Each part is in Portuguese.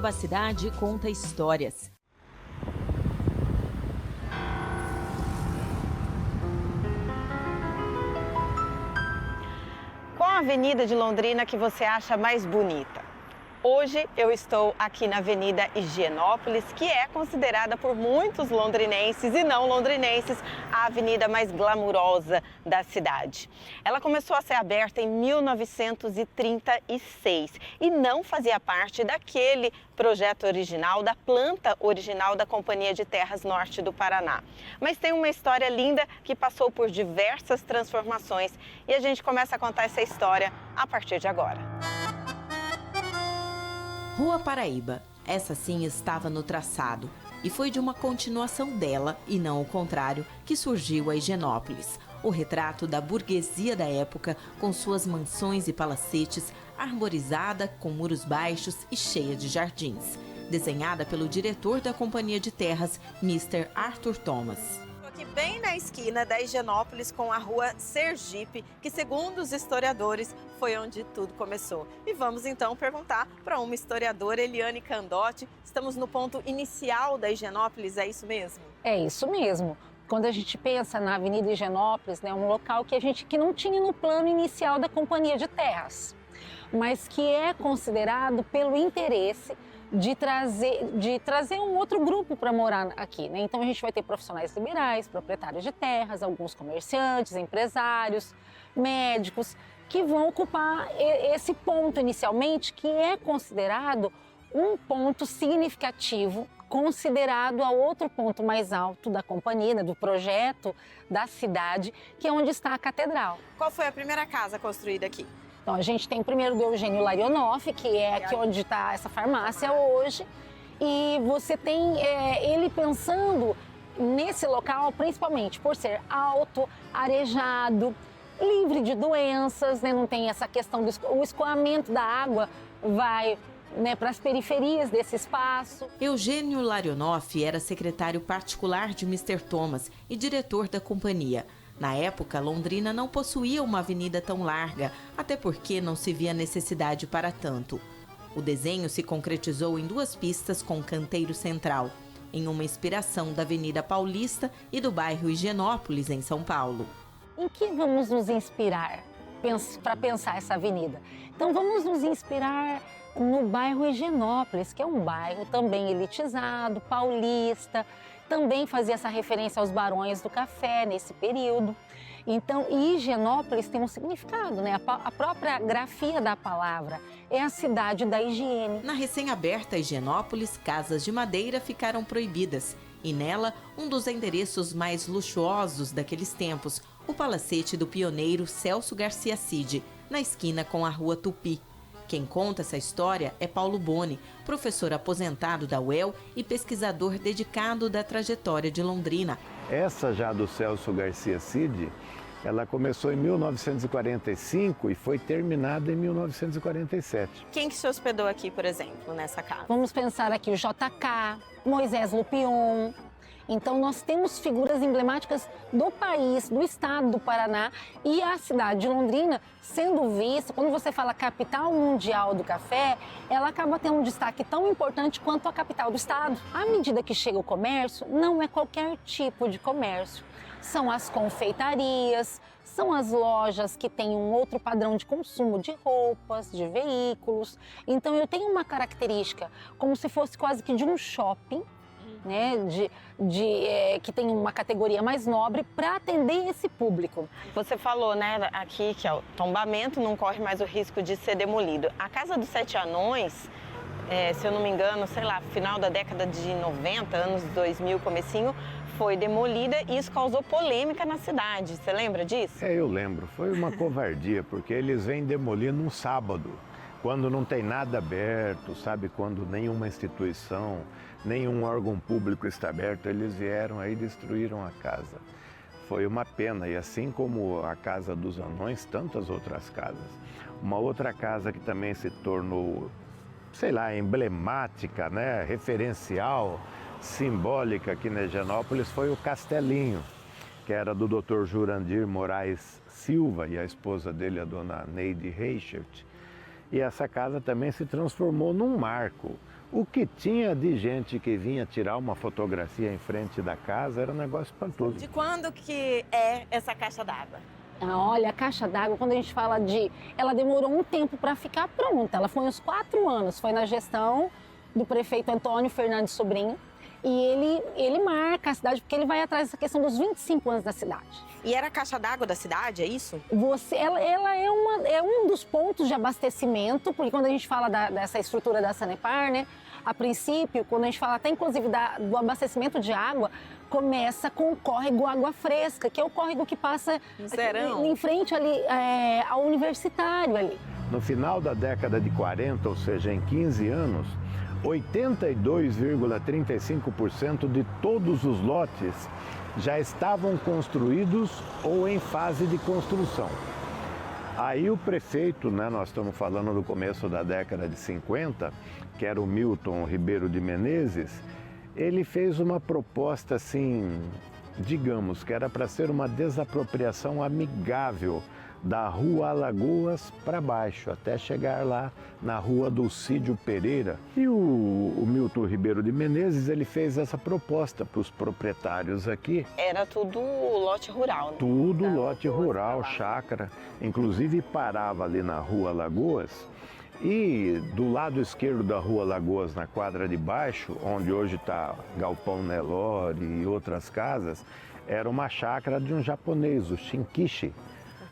Aduba a Cidade conta histórias. Qual a avenida de Londrina que você acha mais bonita? Hoje eu estou aqui na Avenida Higienópolis, que é considerada por muitos londrinenses e não londrinenses a avenida mais glamurosa da cidade. Ela começou a ser aberta em 1936 e não fazia parte daquele projeto original, da planta original da Companhia de Terras Norte do Paraná. Mas tem uma história linda que passou por diversas transformações e a gente começa a contar essa história a partir de agora. Rua Paraíba. Essa sim estava no traçado e foi de uma continuação dela, e não o contrário, que surgiu a Higienópolis. O retrato da burguesia da época, com suas mansões e palacetes, arborizada, com muros baixos e cheia de jardins. Desenhada pelo diretor da Companhia de Terras, Mr. Arthur Thomas. Aqui bem na esquina da Higienópolis com a rua Sergipe, que segundo os historiadores foi onde tudo começou. E vamos então perguntar para uma historiadora, Eliane Candotti. Estamos no ponto inicial da Higienópolis, é isso mesmo? É isso mesmo. Quando a gente pensa na Avenida Higienópolis, né, um local que não tinha no plano inicial da Companhia de Terras, mas que é considerado pelo interesse de trazer um outro grupo para morar aqui, né? Então a gente vai ter profissionais liberais, proprietários de terras, alguns comerciantes, empresários, médicos, que vão ocupar esse ponto inicialmente, que é considerado um ponto significativo, considerado a outro ponto mais alto da companhia, né, do projeto da cidade, que é onde está a catedral. Qual foi a primeira casa construída aqui? Então, a gente tem primeiro do Eugênio Larionoff, que é aqui onde está essa farmácia hoje, e você tem ele pensando nesse local, principalmente por ser alto, arejado, livre de doenças, né? Não tem essa questão do escoamento da água, vai, né, para as periferias desse espaço. Eugênio Larionoff era secretário particular de Mr. Thomas e diretor da companhia. Na época, Londrina não possuía uma avenida tão larga, até porque não se via necessidade para tanto. O desenho se concretizou em 2 pistas com canteiro central, em uma inspiração da Avenida Paulista e do bairro Higienópolis, em São Paulo. Em que vamos nos inspirar para pensar essa avenida? Então vamos nos inspirar no bairro Higienópolis, que é um bairro também elitizado, paulista, também fazia essa referência aos barões do café nesse período. Então, Higienópolis tem um significado, né? A própria grafia da palavra é a cidade da higiene. Na recém-aberta Higienópolis, casas de madeira ficaram proibidas. E nela, um dos endereços mais luxuosos daqueles tempos, o palacete do pioneiro Celso Garcia Cid, na esquina com a Rua Tupi. Quem conta essa história é Paulo Boni, professor aposentado da UEL e pesquisador dedicado da trajetória de Londrina. Essa já do Celso Garcia Cid, ela começou em 1945 e foi terminada em 1947. Quem que se hospedou aqui, por exemplo, nessa casa? Vamos pensar aqui o JK, Moisés Lupion. Então, nós temos figuras emblemáticas do país, do estado do Paraná, e a cidade de Londrina sendo vista, quando você fala capital mundial do café, ela acaba tendo um destaque tão importante quanto a capital do estado. À medida que chega o comércio, não é qualquer tipo de comércio. São as confeitarias, são as lojas que têm um outro padrão de consumo de roupas, de veículos. Então, eu tenho uma característica, como se fosse quase que de um shopping, né, que tem uma categoria mais nobre para atender esse público. Você falou, né, aqui que o tombamento não corre mais o risco de ser demolido. A Casa dos 7 Anões, se eu não me engano, sei lá, final da década de 90, anos 2000, comecinho, foi demolida e isso causou polêmica na cidade. Você lembra disso? Eu lembro. Foi uma covardia, porque eles vêm demolir num sábado, quando não tem nada aberto, sabe? Quando nenhuma instituição, nenhum órgão público está aberto, eles vieram aí e destruíram a casa. Foi uma pena, e assim como a Casa dos Anões, tantas outras casas. Uma outra casa que também se tornou, sei lá, emblemática, né? Referencial, simbólica aqui na Higienópolis foi o Castelinho, que era do Dr. Jurandir Moraes Silva e a esposa dele, a dona Neide Reichert. E essa casa também se transformou num marco. O que tinha de gente que vinha tirar uma fotografia em frente da casa era um negócio espantoso. De quando que é essa caixa d'água? Olha, a caixa d'água, quando a gente fala ela demorou um tempo para ficar pronta. Ela foi uns 4 anos, foi na gestão do prefeito Antônio Fernandes Sobrinho. E ele marca a cidade porque ele vai atrás dessa questão dos 25 anos da cidade. E era a caixa d'água da cidade, é isso? Ela é um dos pontos de abastecimento, porque quando a gente fala dessa estrutura da Sanepar, né? A princípio, quando a gente fala até inclusive do abastecimento de água, começa com o córrego Água Fresca, que é o córrego que passa em frente ali ao universitário ali. No final da década de 40, ou seja, em 15 anos, 82,35% de todos os lotes já estavam construídos ou em fase de construção. Aí o prefeito, né, nós estamos falando do começo da década de 50, que era o Milton Ribeiro de Menezes, ele fez uma proposta assim, digamos, que era para ser uma desapropriação amigável da Rua Alagoas para baixo, até chegar lá na Rua Dulcídio Pereira. E o Milton Ribeiro de Menezes, ele fez essa proposta para os proprietários aqui. Era tudo lote rural, né? Tudo lote rural, chácara. Inclusive parava ali na Rua Alagoas e do lado esquerdo da Rua Alagoas, na quadra de baixo, onde hoje está Galpão Nelore e outras casas, era uma chácara de um japonês, o Shinkichi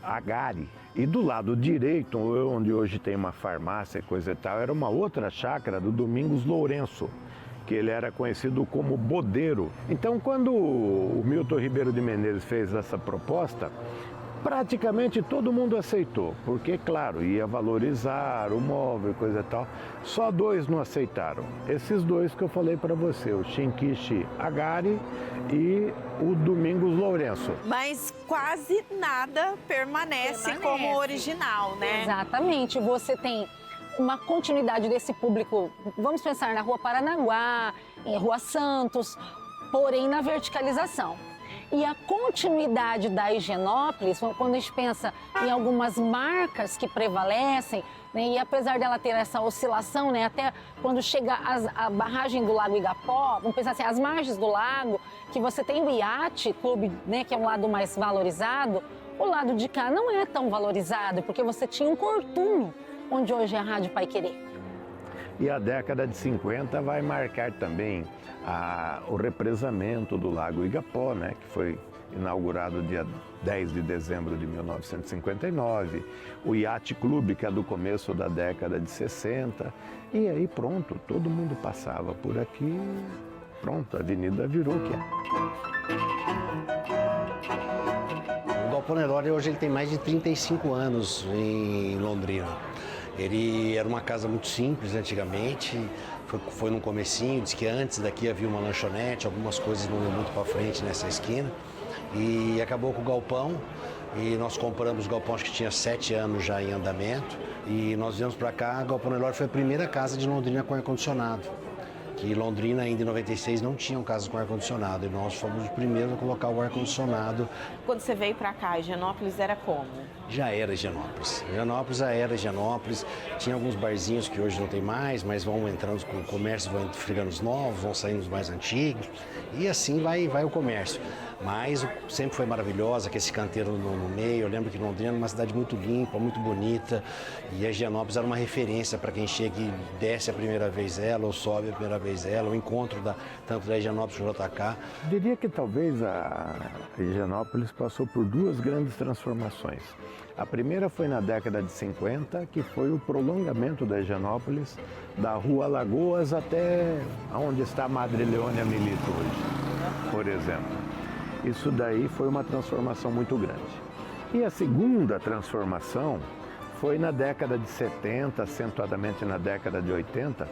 Agari. E do lado direito, onde hoje tem uma farmácia e coisa e tal, era uma outra chácara do Domingos Lourenço, que ele era conhecido como bodeiro. Então, quando o Milton Ribeiro de Menezes fez essa proposta, praticamente todo mundo aceitou, porque, claro, ia valorizar o móvel e coisa e tal. Só 2 não aceitaram. Esses 2 que eu falei para você, o Shinkichi Agari e o Domingos Lourenço. Mas quase nada permanece como original, né? Exatamente. Você tem uma continuidade desse público, vamos pensar na Rua Paranaguá, em Rua Santos, porém na verticalização. E a continuidade da Higienópolis, quando a gente pensa em algumas marcas que prevalecem, né, e apesar dela ter essa oscilação, né, até quando chega a barragem do Lago Igapó, vamos pensar assim, as margens do lago, que você tem o Iate Clube, né, que é um lado mais valorizado, o lado de cá não é tão valorizado, porque você tinha um Cortume, onde hoje é a Rádio Paiquerê. E a década de 50 vai marcar também o represamento do Lago Igapó, né, que foi inaugurado dia 10 de dezembro de 1959, o Yacht Clube, que é do começo da década de 60, e aí pronto, todo mundo passava por aqui, pronto, a avenida virou o que é. O Galpão Nelore hoje ele tem mais de 35 anos em Londrina. Ele era uma casa muito simples antigamente, foi no comecinho, diz que antes daqui havia uma lanchonete, algumas coisas não iam muito para frente nessa esquina. E acabou com o galpão e nós compramos o galpão, acho que tinha 7 anos já em andamento. E nós viemos para cá, o Galpão Nelore foi a primeira casa de Londrina com ar-condicionado. Que Londrina ainda em 96 não tinham casas com ar-condicionado e nós fomos os primeiros a colocar o ar-condicionado. Quando você veio para cá, Higienópolis era como? Já era Higienópolis. Higienópolis já era Higienópolis. Tinha alguns barzinhos que hoje não tem mais, mas vão entrando com o comércio, vão ficando os novos, vão saindo os mais antigos. E assim vai o comércio. Mas sempre foi maravilhosa, que esse canteiro no meio. Eu lembro que Londrina era uma cidade muito limpa, muito bonita. E a Higienópolis era uma referência para quem chega e desce a primeira vez ela, ou sobe a primeira vez ela, o encontro tanto da Higienópolis com o JK. Diria que talvez a Higienópolis passou por 2 grandes transformações. A primeira foi na década de 50, que foi o prolongamento da Higienópolis, da Rua Alagoas até onde está a Madre Leônia Milito hoje, por exemplo. Isso daí foi uma transformação muito grande. E a segunda transformação foi na década de 70, acentuadamente na década de 80,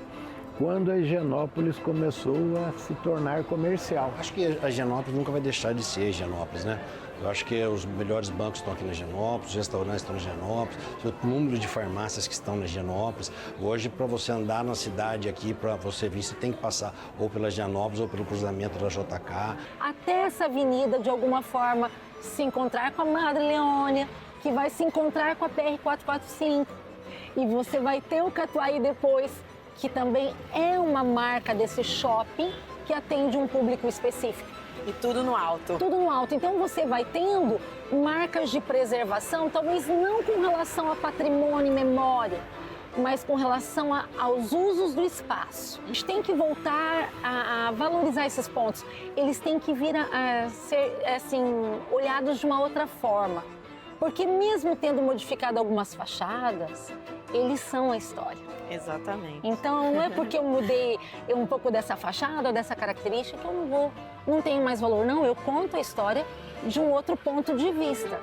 quando a Higienópolis começou a se tornar comercial. Acho que a Higienópolis nunca vai deixar de ser Higienópolis, né? Eu acho que os melhores bancos estão aqui na Higienópolis, os restaurantes estão na Higienópolis, o número de farmácias que estão na Higienópolis. Hoje, para você andar na cidade aqui, para você vir, você tem que passar ou pela Higienópolis ou pelo cruzamento da JK. Até essa avenida, de alguma forma, se encontrar com a Madre Leônia, que vai se encontrar com a PR-445. E você vai ter o Catuai depois, que também é uma marca desse shopping que atende um público específico. E tudo no alto. Tudo no alto. Então você vai tendo marcas de preservação, talvez não com relação a patrimônio e memória, mas com relação aos usos do espaço. A gente tem que voltar a valorizar esses pontos. Eles têm que vir a ser assim, olhados de uma outra forma. Porque mesmo tendo modificado algumas fachadas, eles são a história. Exatamente. Então não é porque eu mudei um pouco dessa fachada ou dessa característica que eu não tenho mais valor. Não, eu conto a história de um outro ponto de vista.